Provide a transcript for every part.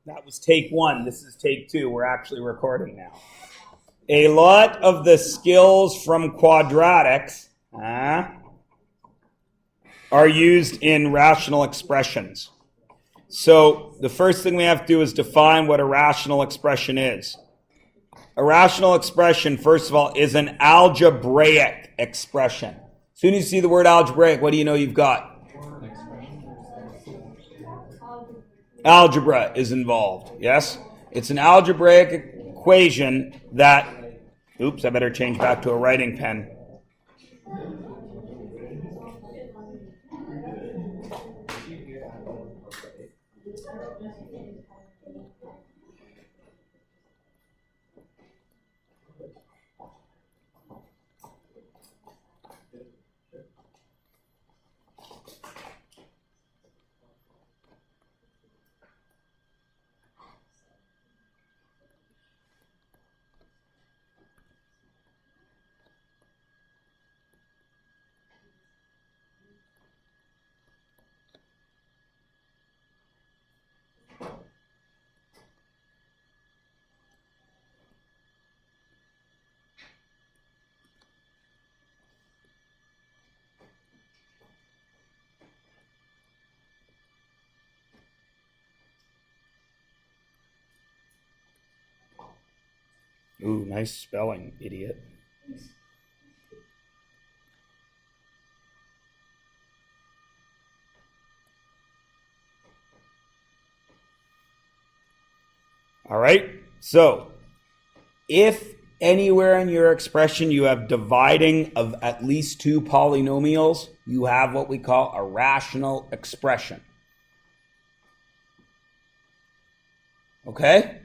That was take one. This is take two. We're actually recording now. A lot of the skills from quadratics are used in rational expressions. So the first thing we have to do is define what a rational expression is. A rational expression, first of all, is an algebraic expression. As soon as you see the word algebraic, what do you know you've got? Algebra is involved, yes? It's an algebraic equation that, oops, I better change back to a writing pen. Ooh, nice spelling, idiot. All right, so if anywhere in your expression you have dividing of at least two polynomials, you have what we call a rational expression. Okay?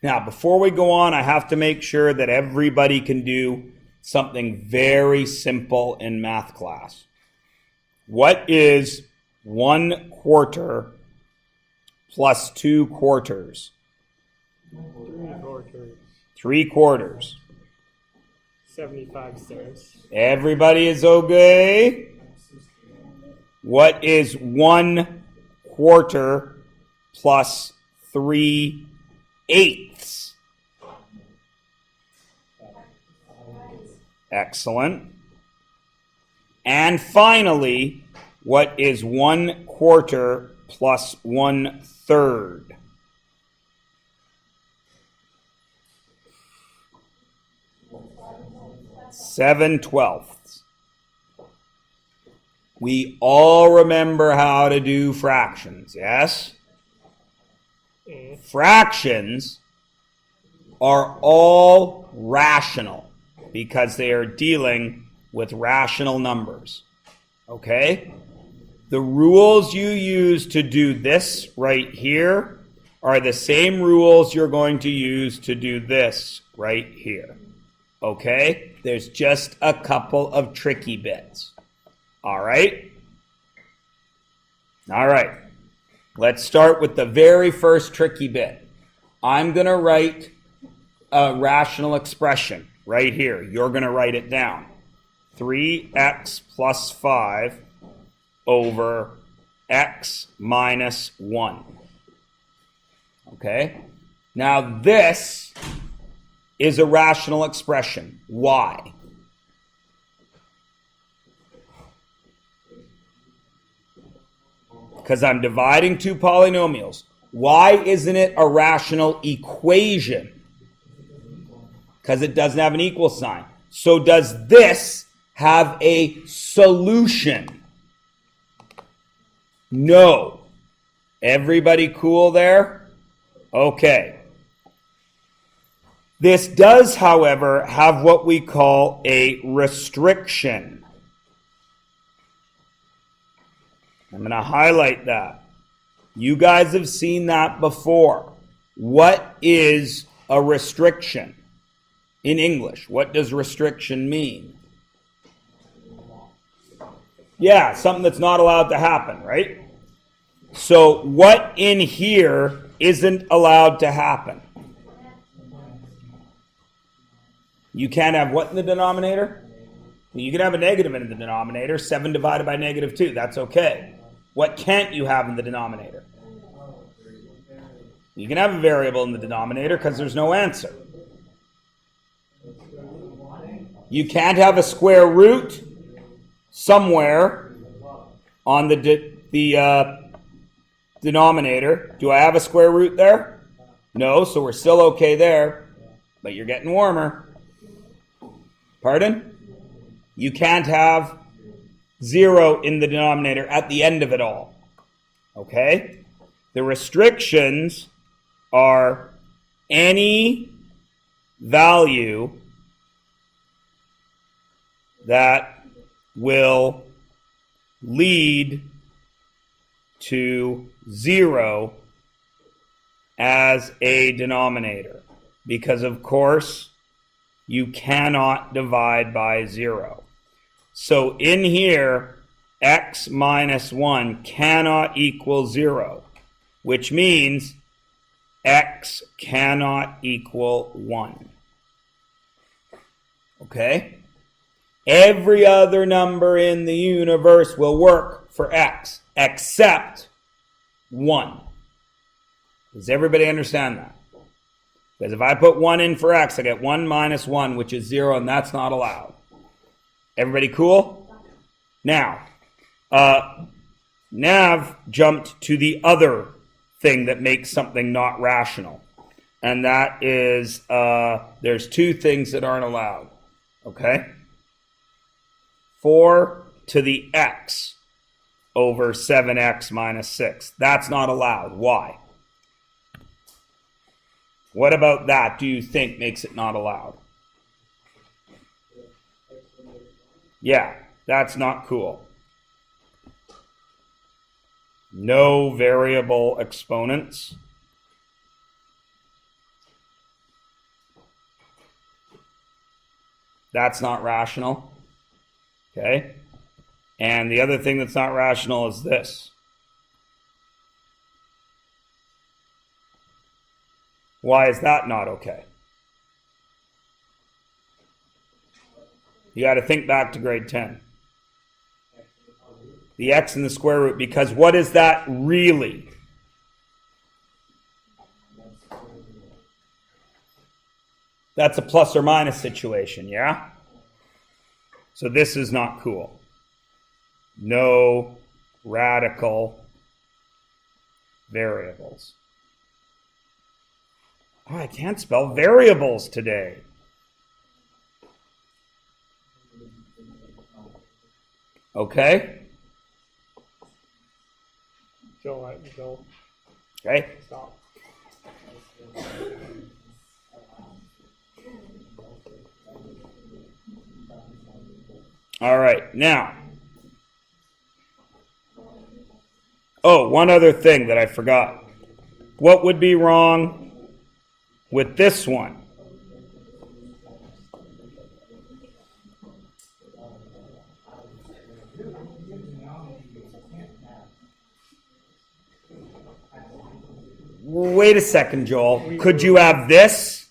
Now, before we go on, I have to make sure that everybody can do something very simple in math class. What is 1/4 plus 2/4? 3/4. 3/4. 75 cents. Everybody is okay? What is 1/4 plus 3/8? Excellent. And finally, what is 1/4 plus 1/3? 7/12. We all remember how to do fractions, yes? Fractions are all rational because they are dealing with rational numbers. Okay? The rules you use to do this right here are the same rules you're going to use to do this right here. Okay? There's just a couple of tricky bits. All right? All right. Let's start with the very first tricky bit. I'm going to write a rational expression right here. You're going to write it down. 3x plus 5 over x minus 1. Okay? Now this is a rational expression. Why? Because I'm dividing two polynomials. Why isn't it a rational equation? Because it doesn't have an equal sign. So does this have a solution? No. Everybody cool there? Okay. This does, however, have what we call a restriction. I'm going to highlight that. You guys have seen that before. What is a restriction? In English, what does restriction mean? Yeah, something that's not allowed to happen, right? So what in here isn't allowed to happen? You can't have what in the denominator? You can have a negative in the denominator. 7 divided by -2. That's okay. What can't you have in the denominator? You can have a variable in the denominator because there's no answer. You can't have a square root somewhere on the denominator. Do I have a square root there? No, so we're still okay there, but you're getting warmer. Pardon? You can't have 0 in the denominator at the end of it all. Okay? The restrictions are any value that will lead to 0 as a denominator. Because, of course, you cannot divide by 0. So in here, x minus 1 cannot equal 0, which means x cannot equal 1. Okay? Every other number in the universe will work for x, except 1. Does everybody understand that? Because if I put 1 in for x, I get 1 minus 1, which is 0, and that's not allowed. Everybody cool? Now, Nav jumped to the other thing that makes something not rational. And that is, there's 2 things that aren't allowed. Okay? 4 to the x over 7x minus 6. That's not allowed. Why? What about that do you think makes it not allowed? Yeah, that's not cool. No variable exponents. That's not rational. Okay? And the other thing that's not rational is this. Why is that not okay? You got to think back to grade 10. The x in the square root, because what is that really? That's a plus or minus situation, yeah? So this is not cool. No radical variables. Oh, I can't spell variables today. Okay? Joel, Okay? stop. All right, now. Oh, one other thing that I forgot. What would be wrong with this one? Wait a second, Joel. Could you have this?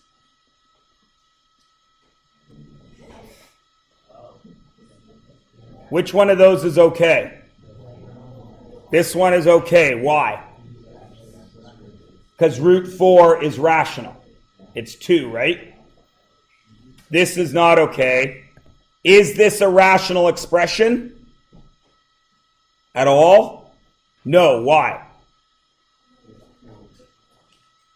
Which one of those is okay? This one is okay. Why? Because root 4 is rational. It's 2, right? This is not okay. Is this a rational expression? At all? No. Why?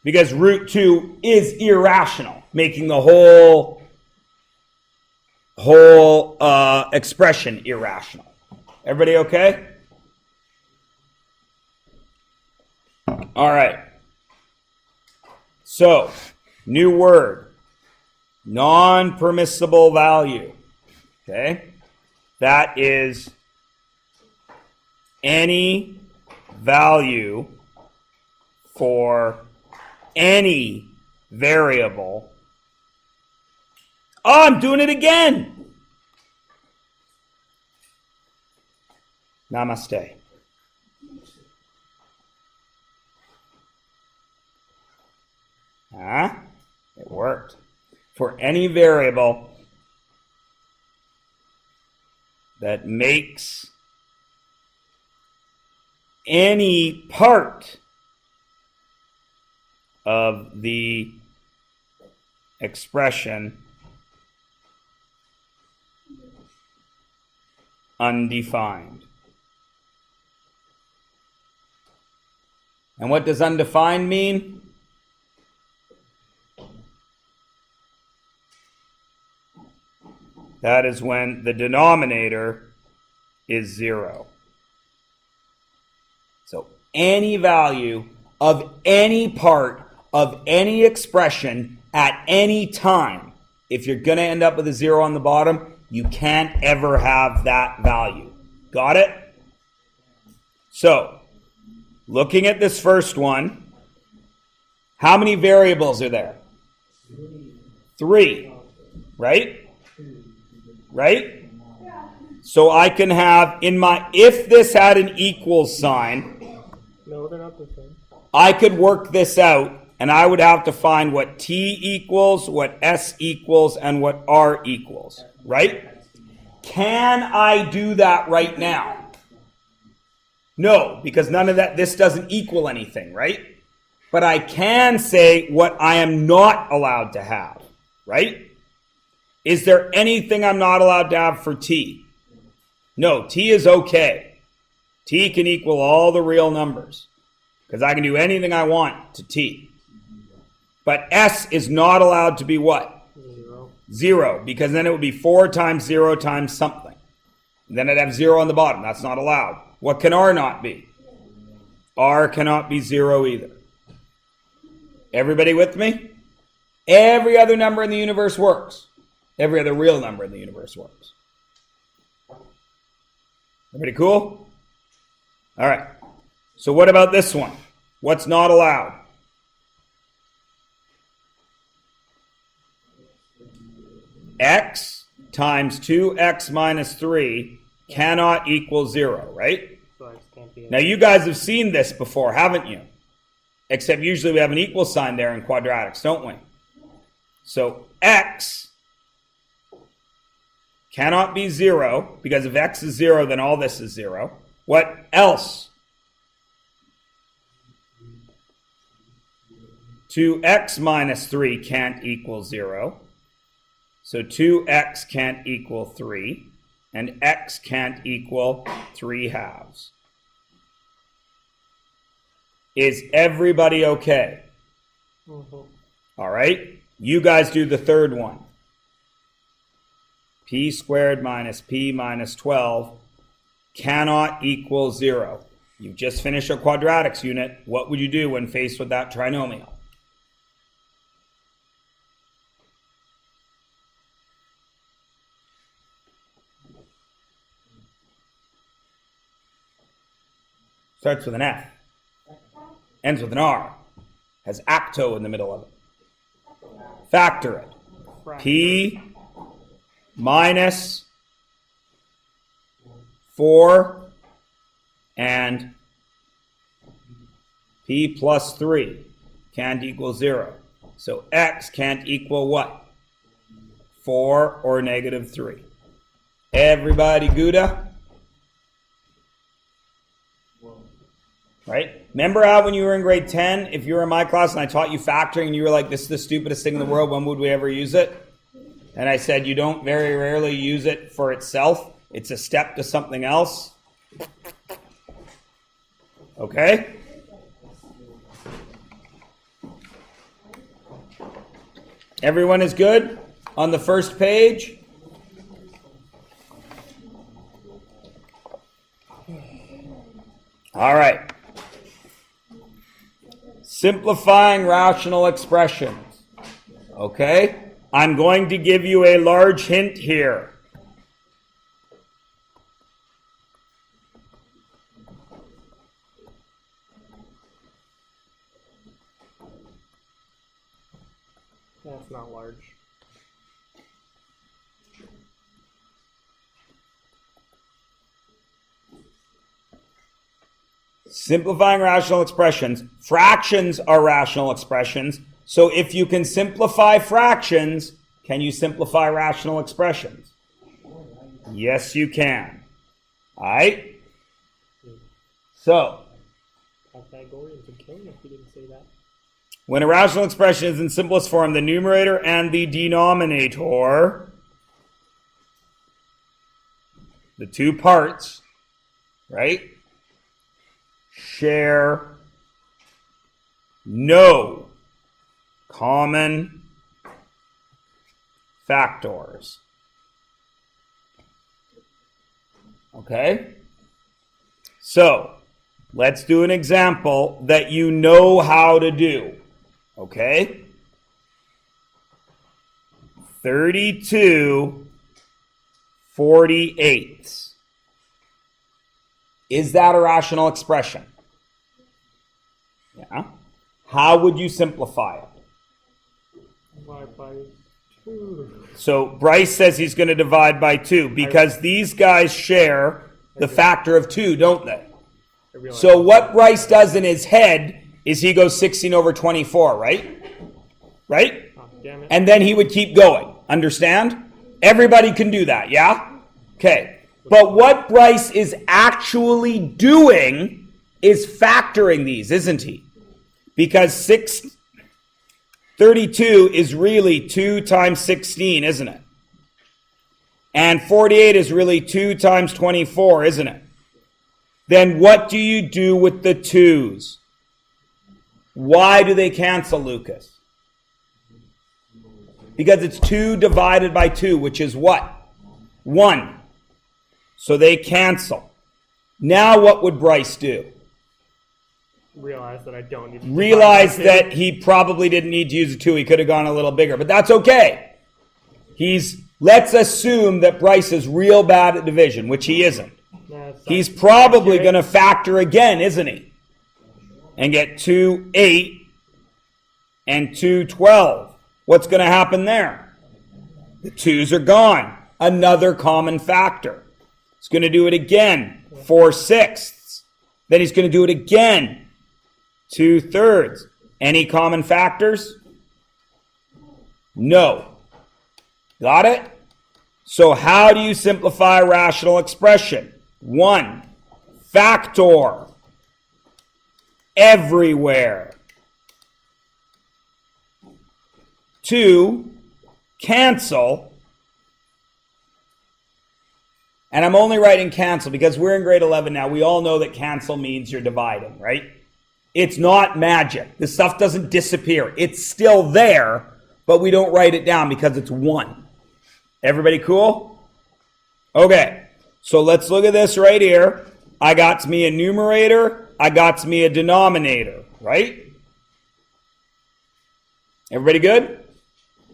Because root 2 is irrational, making the whole expression irrational. Everybody okay? All right. So, new word. Non-permissible value. Okay? That is any value for any variable. Oh, I'm doing it again. Namaste. It worked. For any variable that makes any part of the expression undefined. And what does undefined mean? That is when the denominator is 0. So any value of any part of any expression at any time, if you're going to end up with a 0 on the bottom, you can't ever have that value. Got it? So, looking at this first one, how many variables are there? 3, right? Right? So I can have if this had an equals sign, No, they're not the same. I could work this out and I would have to find what t equals, what s equals, and what r equals, right? Can I do that right now? No, because none of that, this doesn't equal anything, right? But I can say what I am not allowed to have, right? Is there anything I'm not allowed to have for t? No, t is okay. T can equal all the real numbers because I can do anything I want to t. But s is not allowed to be what? 0. 0, because then it would be 4 times 0 times something. And then I'd have 0 on the bottom. That's not allowed. What can r not be? R cannot be 0 either. Everybody with me? Every other number in the universe works. Every other real number in the universe works. Everybody cool? All right. So what about this one? What's not allowed? X times 2x minus 3 cannot equal 0, right? So X can't be Now you guys have seen this before, haven't you? Except usually we have an equal sign there in quadratics, don't we? So x cannot be 0, because if x is 0, then all this is 0. What else? 2x minus 3 can't equal 0. So 2x can't equal 3, and x can't equal 3 halves. Is everybody okay? Mm-hmm. All right. You guys do the third one. P squared minus P minus 12 cannot equal 0. You just finished a quadratics unit. What would you do when faced with that trinomial? Starts with an F. Ends with an R. Has acto in the middle of it. Factor it. P minus 4 and P plus 3 can't equal 0. So x can't equal what? 4 or negative 3. Everybody Gouda? Right? Remember how when you were in grade 10, if you were in my class and I taught you factoring and you were like, this is the stupidest thing in the world, when would we ever use it? And I said, you don't very rarely use it for itself. It's a step to something else. Okay? Everyone is good on the first page? All right. Simplifying rational expressions. Okay? I'm going to give you a large hint here. That's not large. Simplifying rational expressions. Fractions are rational expressions. So if you can simplify fractions, can you simplify rational expressions? Yes, you can. All right? So, Pythagoreans would kill me if you didn't say that. When a rational expression is in simplest form, the numerator and the denominator, the two parts, right, share no common factors. Okay? So, let's do an example that you know how to do. Okay? 32/48. Is that a rational expression? Yeah. How would you simplify it? Divide by 2. So Bryce says he's going to divide by 2 because these guys share the factor of 2, don't they? So what Bryce does in his head is he goes 16/24, right? Right? Oh, damn it. And then he would keep going. Understand? Everybody can do that, yeah? Okay. But what Bryce is actually doing is factoring these, isn't he? Because 32 is really 2 times 16, isn't it? And 48 is really 2 times 24, isn't it? Then what do you do with the 2's? Why do they cancel, Lucas? Because it's 2 divided by 2, which is what? 1. So they cancel. Now what would Bryce do? Realize that I don't need to Realize divide by 2. that he probably didn't need to use a 2. He could have gone a little bigger, but that's okay. Let's assume that Bryce is real bad at division, which he isn't. He's probably going to factor again, isn't he? And get 2/8 and 2/12. What's going to happen there? The 2's are gone. Another common factor. He's going to do it again, 4/6. Then he's going to do it again, 2/3. Any common factors? No. Got it? So how do you simplify a rational expression? 1, factor everywhere. 2, cancel. And I'm only writing cancel because we're in grade 11 now. We all know that cancel means you're dividing, right? It's not magic. This stuff doesn't disappear. It's still there, but we don't write it down because it's 1. Everybody cool? Okay, so let's look at this right here. I got me a numerator. I got me a denominator, right? Everybody good?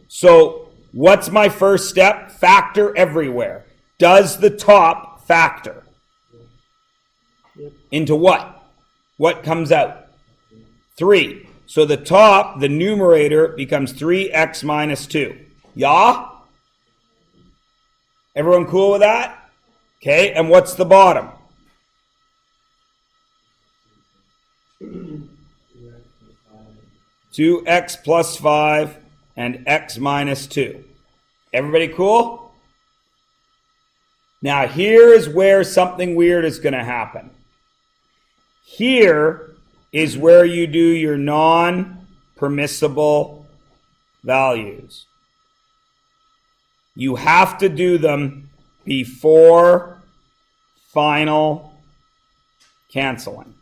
So what's my first step? Factor everywhere. Does the top factor? Yep. Into what? What comes out? 3. So the top, the numerator, becomes 3x minus 2. Yeah? Everyone cool with that? Okay, and what's the bottom? Two x plus 5 and x minus 2. Everybody cool? Now here's where something weird is going to happen. Here is where you do your non-permissible values. You have to do them before final canceling.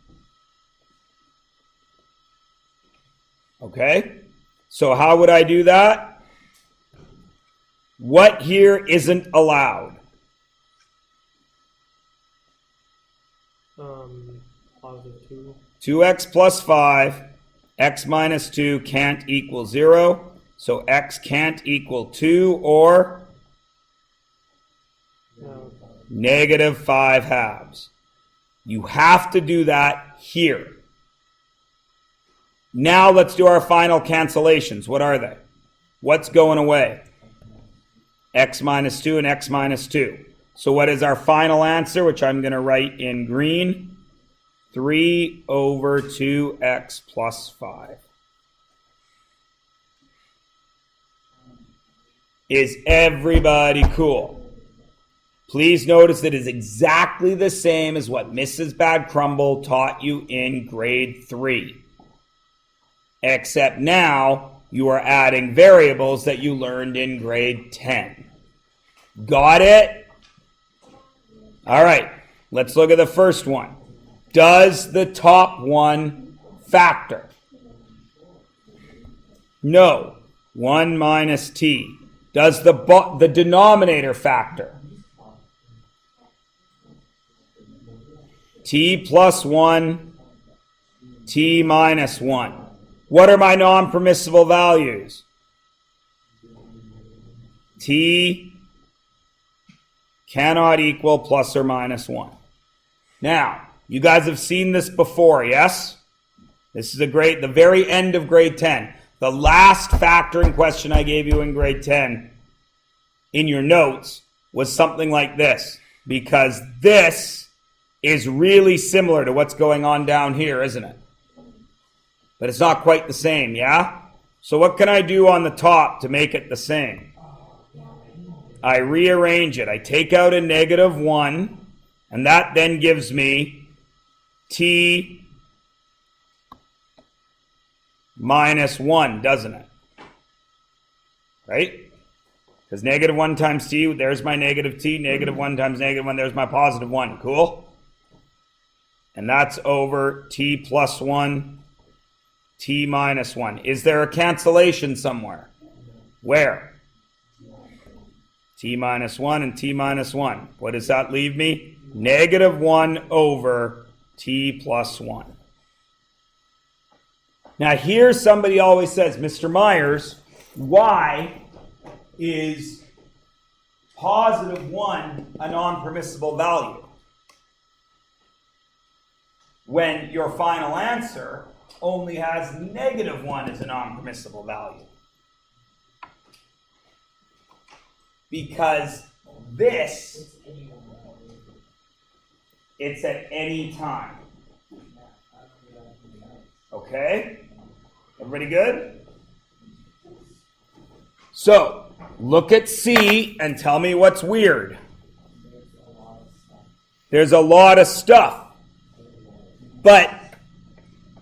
Okay? So how would I do that? What here isn't allowed? Positive 2. 2x plus 5, x minus 2 can't equal 0. So x can't equal 2 or No. negative 5 halves. You have to do that here. Now let's do our final cancellations. What are they? What's going away? X minus 2 and x minus 2. So what is our final answer, which I'm going to write in green? 3 over 2x plus 5. Is everybody cool? Please notice that it is exactly the same as what Mrs. Bad Crumble taught you in grade 3. except now you are adding variables that you learned in grade 10. Got it? All right, let's look at the first one. Does the top one factor? No. 1 minus t. Does the denominator factor? T plus 1, t minus 1. What are my non-permissible values? T cannot equal plus or minus 1. Now, you guys have seen this before, yes? This is the very end of grade 10. The last factoring question I gave you in grade 10 in your notes was something like this, because this is really similar to what's going on down here, isn't it? But it's not quite the same, yeah? So what can I do on the top to make it the same? I rearrange it. I take out a negative 1, and that then gives me t minus 1, doesn't it? Right? Because negative 1 times t, there's my negative t. Negative 1 times negative 1, there's my positive 1. Cool? And that's over t plus 1, t minus 1. Is there a cancellation somewhere? Where? T minus 1 and t minus 1. What does that leave me? Negative 1 over t plus 1. Now here somebody always says, Mr. Myers, why is positive 1 a non-permissible value when your final answer only has negative 1 as a non-permissible value? Because this, it's at any time. Okay? Everybody good? So, look at C and tell me what's weird. There's a lot of stuff. But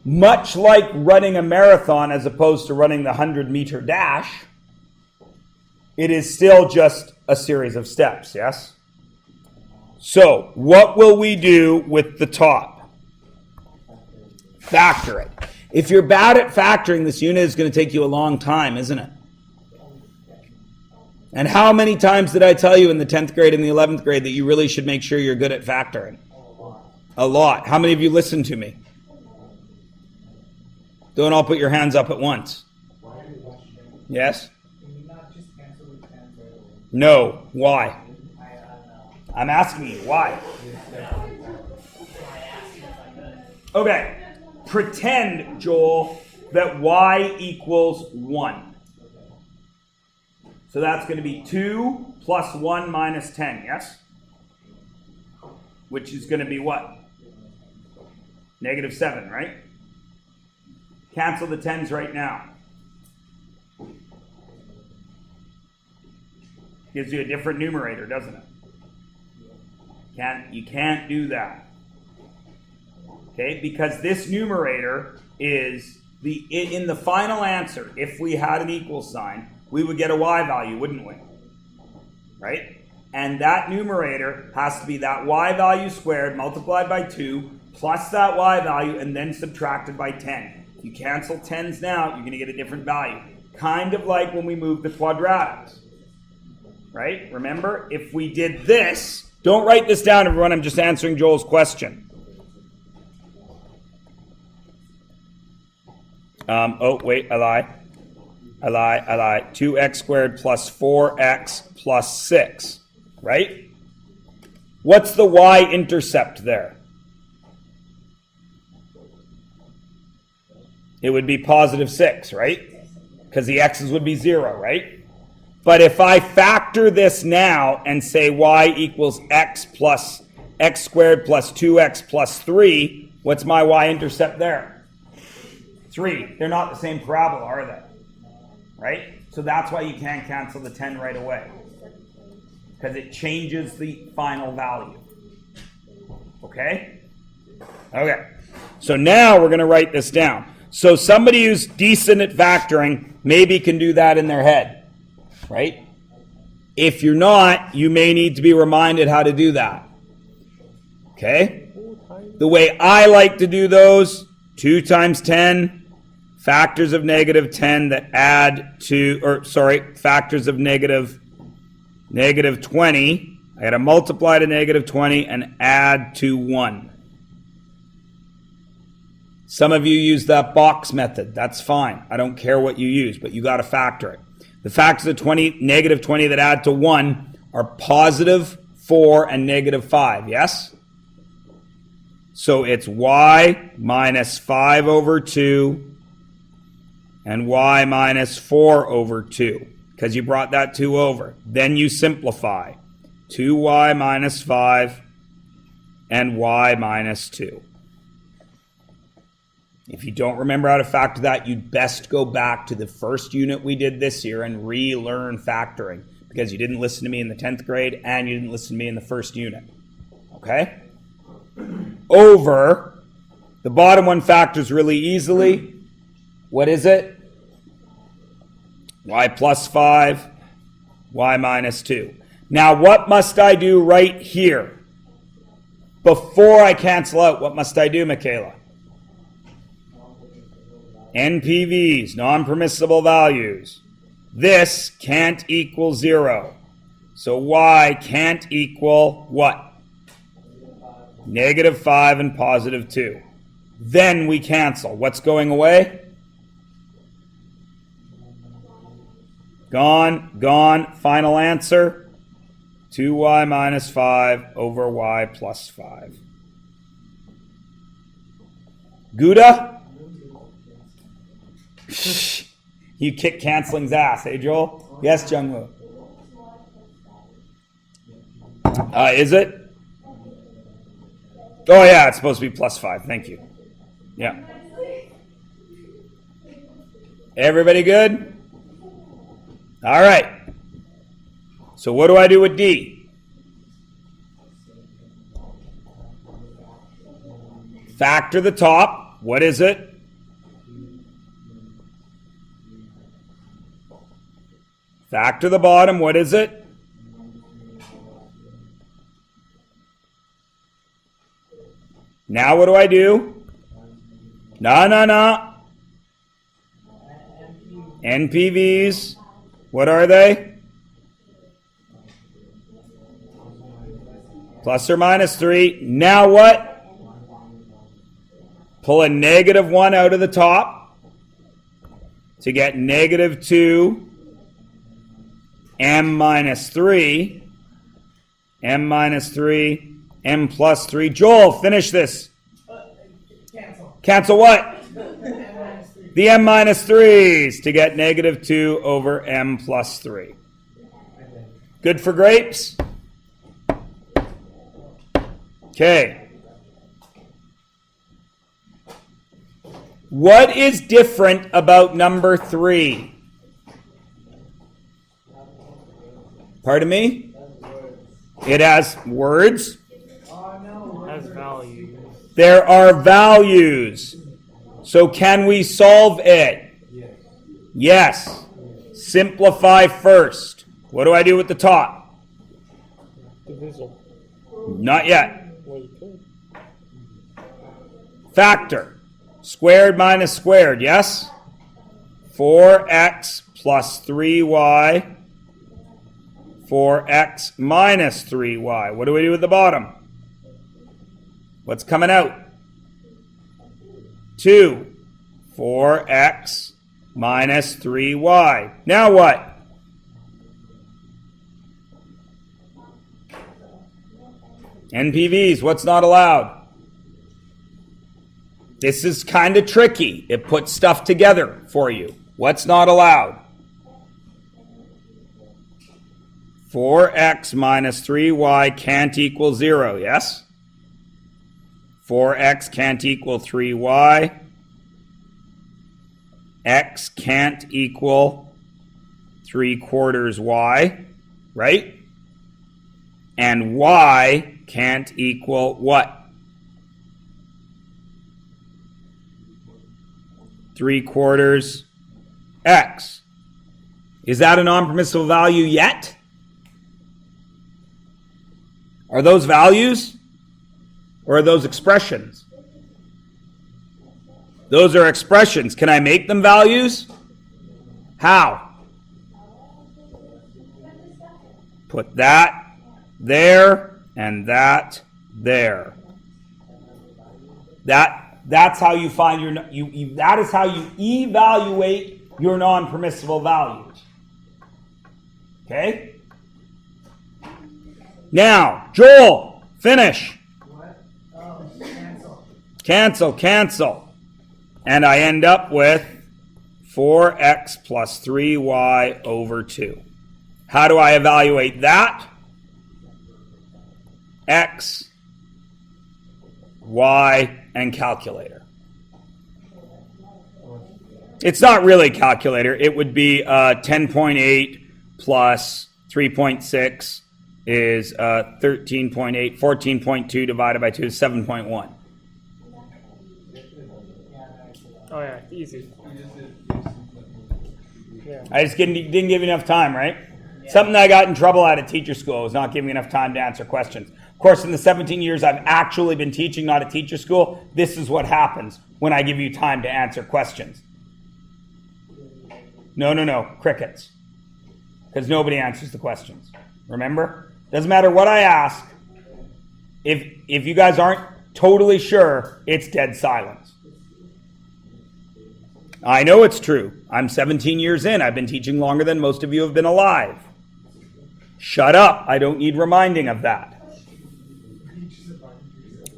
much like running a marathon as opposed to running the 100-meter dash, it is still just a series of steps, yes? So, what will we do with the top? Factor it. If you're bad at factoring, this unit is going to take you a long time, isn't it? And how many times did I tell you in the 10th grade and the 11th grade that you really should make sure you're good at factoring? A lot. How many of you listened to me? Don't all put your hands up at once. Yes? No. Why? I'm asking you, why? Okay. Pretend, Joel, that y equals 1. So that's going to be 2 plus 1 minus 10, yes? Which is going to be what? Negative 7, right? Cancel the 10s right now. Gives you a different numerator, doesn't it? You can't do that. Okay, because this numerator is in the final answer, if we had an equal sign, we would get a y value, wouldn't we? Right? And that numerator has to be that y value squared multiplied by 2 plus that y value and then subtracted by 10. If you cancel 10s now, you're going to get a different value. Kind of like when we move the quadratics. Right? Remember, if we did this, don't write this down, everyone. I'm just answering Joel's question. Oh, wait, I lie. 2x squared plus 4x plus 6. Right? What's the y-intercept there? It would be positive 6, right? Because the x's would be 0, right? But if I factor this now and say y equals x plus x squared plus 2x plus 3, what's my y-intercept there? 3. They're not the same parabola, are they? Right? So that's why you can't cancel the 10 right away. Because it changes the final value. Okay? Okay. So now we're going to write this down. So somebody who's decent at factoring maybe can do that in their head, right? If you're not, you may need to be reminded how to do that. Okay? The way I like to do those, 2 times 10, factors of negative 10 that add to, factors of negative 20. I got to multiply to negative 20 and add to 1. Some of you use that box method. That's fine. I don't care what you use, but you got to factor it. The factors of negative 20 that add to 1 are positive 4 and negative 5, yes? So it's y minus 5 over 2 and y minus 4 over 2, because you brought that 2 over. Then you simplify. 2y minus 5 and y minus 2. If you don't remember how to factor that, you'd best go back to the first unit we did this year and relearn factoring, because you didn't listen to me in the 10th grade and you didn't listen to me in the first unit. Okay? Over, the bottom one factors really easily. What is it? Y plus 5, y minus 2. Now, what must I do right here? Before I cancel out, what must I do, Michaela? NPVs, non-permissible values. This can't equal 0. So y can't equal what? Negative 5 and positive 2. Then we cancel. What's going away? Gone, gone. Final answer. 2y minus 5 over y plus 5. Gouda? You kick canceling's ass, hey Joel? Yes, Jungwoo. Is it? Oh yeah, it's supposed to be plus 5. Thank you. Yeah. Everybody good? All right. So what do I do with D? Factor the top. What is it? Factor the bottom. What is it? Now what do I do? No. NPVs. What are they? Plus or minus 3. Now what? Pull a negative 1 out of the top to get negative 2 m minus 3. M minus 3. M plus 3. Joel, finish this. Cancel. Cancel what? The m minus 3s to get negative 2 over m plus 3. Good for grapes? Okay. What is different about number 3? Pardon me? It has words. Has values. There are values. So can we solve it? Yes. Simplify first. What do I do with the top? Divisor. Not yet. Well, you could. Factor. Squared minus squared, yes? 4x plus 3y. 4x minus 3y. What do we do with the bottom? What's coming out? 2. 4x minus 3y. Now what? NPVs, what's not allowed? This is kind of tricky. It puts stuff together for you. What's not allowed? 4x minus 3y can't equal 0, yes? 4x can't equal 3y. X can't equal 3/4 y, right? And y can't equal what? 3/4 x. Is that a non-permissible value yet? Are those values? Or are those expressions? Those are expressions. Can I make them values? How? Put that there and that there. That's how you find that is how you evaluate your non-permissible values. Okay? Now, Joel, finish. What? Oh, cancel. Cancel. And I end up with 4x plus 3y over 2. How do I evaluate that? X, y, and calculator. It's not really calculator. It would be 10.8 plus 3.6 is 13.8. 14.2 divided by 2 is 7.1. Oh yeah, easy. Yeah. I just didn't give you enough time, right? Yeah. Something I got in trouble at teacher school was not giving enough time to answer questions. Of course, in the 17 years I've actually been teaching, not at teacher school, this is what happens when I give you time to answer questions. No, crickets. Because nobody answers the questions. Remember? Doesn't matter what I ask. If you guys aren't totally sure, it's dead silence. I know it's true. I'm 17 years in. I've been teaching longer than most of you have been alive. Shut up. I don't need reminding of that.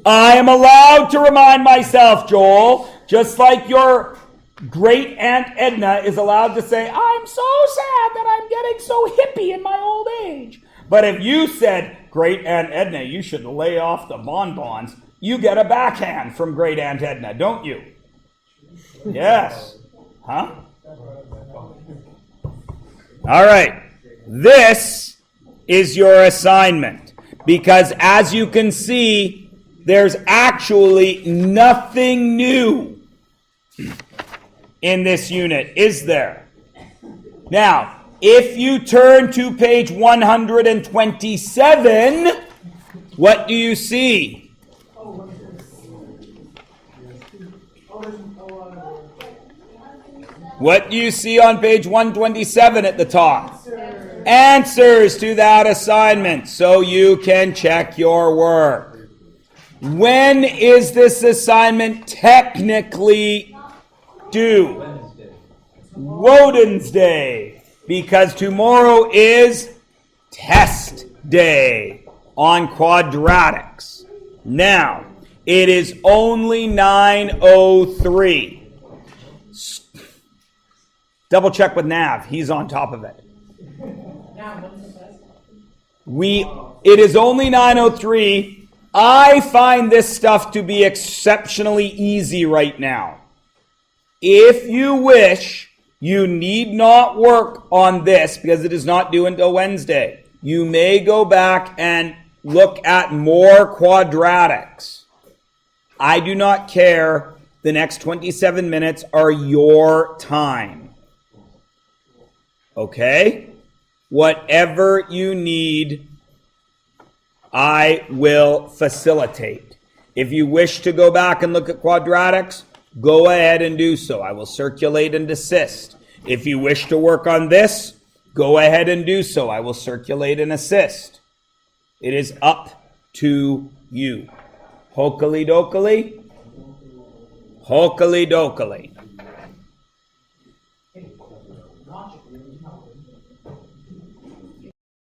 I am allowed to remind myself, Joel, just like your great Aunt Edna is allowed to say, I'm so sad that I'm getting so hippie in my old age. But if you said, Great Aunt Edna, you should lay off the bonbons, you get a backhand from Great Aunt Edna, don't you? Yes. Huh? All right. This is your assignment. Because as you can see, there's actually nothing new in this unit, is there? Now, if you turn to page 127, what do you see? What do you see on page 127 at the top? Answers to that assignment, so you can check your work. When is this assignment technically due? Woden's Day, because tomorrow is test day on quadratics. Now, it is only 9:03. Double check with Nav. He's on top of it. It is only 9:03. I find this stuff to be exceptionally easy right now. If you wish, you need not work on this because it is not due until Wednesday. You may go back and look at more quadratics. I do not care. The next 27 minutes are your time. Okay? Whatever you need, I will facilitate. If you wish to go back and look at quadratics, go ahead and do so. I will circulate and assist. If you wish to work on this, go ahead and do so. I will circulate and assist. It is up to you. Hokally dokally. Hokally dokally.